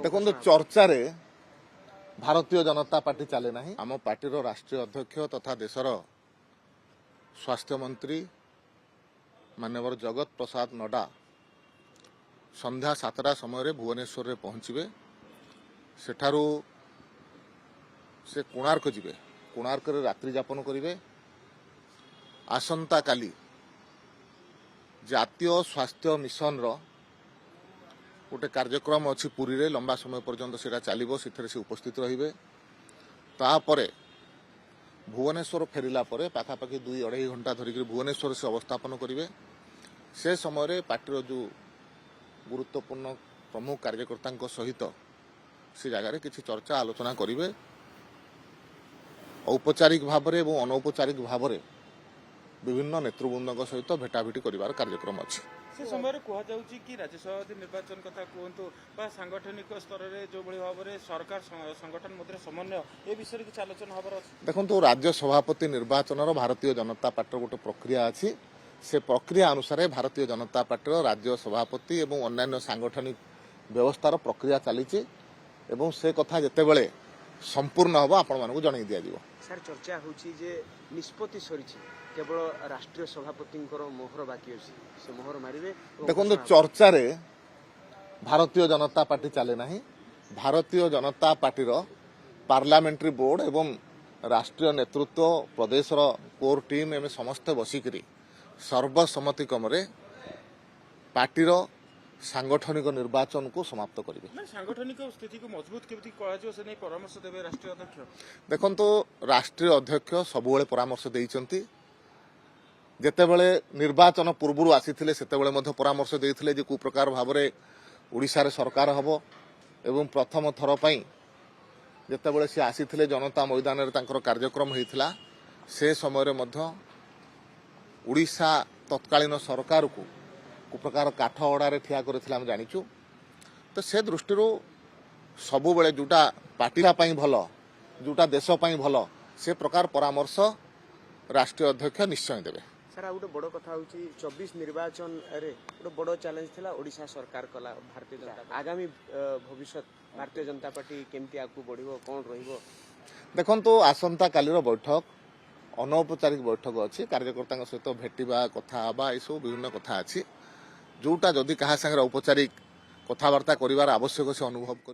দেখুন চর্চারে ଭାରତୀୟ ଜନତା ପାର୍ଟି ଚାଲେ ନାହିଁ। ଆମ ପାର୍ଟିର ରାଷ୍ଟ୍ରୀୟ ଅଧ୍ୟକ୍ଷ ତଥା ଦେଶର ସ୍ୱାସ୍ଥ୍ୟମନ୍ତ୍ରୀ ମାନ୍ୟବର ଜଗତ ପ୍ରସାଦ ନଡ୍ଡା ସନ୍ଧ୍ୟା 7ଟା ସମୟରେ ଭୁବନେଶ୍ୱରରେ ପହଞ୍ଚିବେ। ସେଠାରୁ ସେ କୋଣାର୍କ ଯିବେ। କୋଣାର୍କରେ ରାତ୍ରି ଯାପନ କରିବେ। ଆସନ୍ତାକାଲି ଜାତୀୟ ସ୍ୱାସ୍ଥ୍ୟ ମିଶନର गोटे कार्यक्रम अच्छी पुरी रे लंबा समय पर्यंत सेटा चलिबो। सेठरे से उपस्थित रहिबे। तापरे भुवनेश्वर फेरिला परे पाखापाखि 2-2.5 घंटा धरिक भुवनेश्वर से अवस्थापन करिवे। से समय रे पार्टीर जो गुरुत्वपूर्ण प्रमुख कार्यकर्ता सहित से जगह किसी चर्चा आलोचना करिवे। औपचारिक भाव में और अनौपचारिक भाव में विभिन्न नेतृवृंद सहित भेटाभेटी करिवार कार्यक्रम अच्छी। से समय कहुच्छी कि राज्यसभा निर्वाचन कथा कहतु सांगठनिक स्तर में जो भाव में सरकार संगठन मध्य समन्वय ए विषय किसी आलोचना हबार देखो राज्य सभापति निर्वाचन भारतीय जनता पार्टी गोटे प्रक्रिया अच्छी। से प्रक्रिया अनुसार भारतीय जनता पार्टी राज्य सभापति और अन्य सांगठनिक व्यवस्थार प्रक्रिया चली से कथा जितेबले संपूर्ण हम आपण मानक जन दिज्व। सर चर्चा होची जे निष्पत्ति सरी केवल राष्ट्रीय सभापति मोहर बाकी अच्छी से मोहर मारे। देखो चर्चारे भारतीय जनता पार्टी चले नहीं। भारतीय जनता पार्टीर पार्लियामेंट्री बोर्ड एवं राष्ट्रीय नेतृत्व प्रदेश कोर टीम एवं समस्त बसिक सर्वसम्मति क्रम पार्टीर सांगठनिक निर्वाचन को समाप्त करेंगे। सांगठनिक स्थिति को मजबूत केमती से परामर्श देवे राष्ट्रीय अध्यक्ष। देखो राष्ट्रीय अध्यक्ष सबुबले परामर्श देइचंती। जेतेबेले निर्वाचन पूर्व आसीथिले सेतेबेले मध्य परामर्श देइथिले जे को प्रकार भाव में ओडिशा रे सरकार हबो एवं प्रथम थर पई जेतेबेले से आसीथिले जनता मैदान रे तांकर कार्यक्रम हेइथिला से समय रे मध्य ओडिशा तत्कालीन सरकार को प्रकार काठ अड़ारे ठिया करथिला हम जानिचु। तो से दृष्टि सबु बेले जोटा पार्टीला पई भल जोटा देश पई भल से प्रकार परामर्श राष्ट्रीय अध्यक्ष निश्चय देवे। सर गोटे बड़ कथा होची 24 निर्वाचन रे गोटे बड़ चैलेंज थिला ओडिशा सरकार कला भारतीय जनता आगामी भविष्य भारतीय जनता पार्टी केमती आगु बढ़िबो कोन रहिबो। देखंतु आसंता कालीर बैठक अनौपचारिक बैठक अच्छी। कार्यकर्ता सहित भेटिबा कथा हबा ए सब विभिन्न कथा अच्छी जोटा जदि कहा संगे औपचारिक कथबार्ता करिवार आवश्यक से अनुभव करिवे।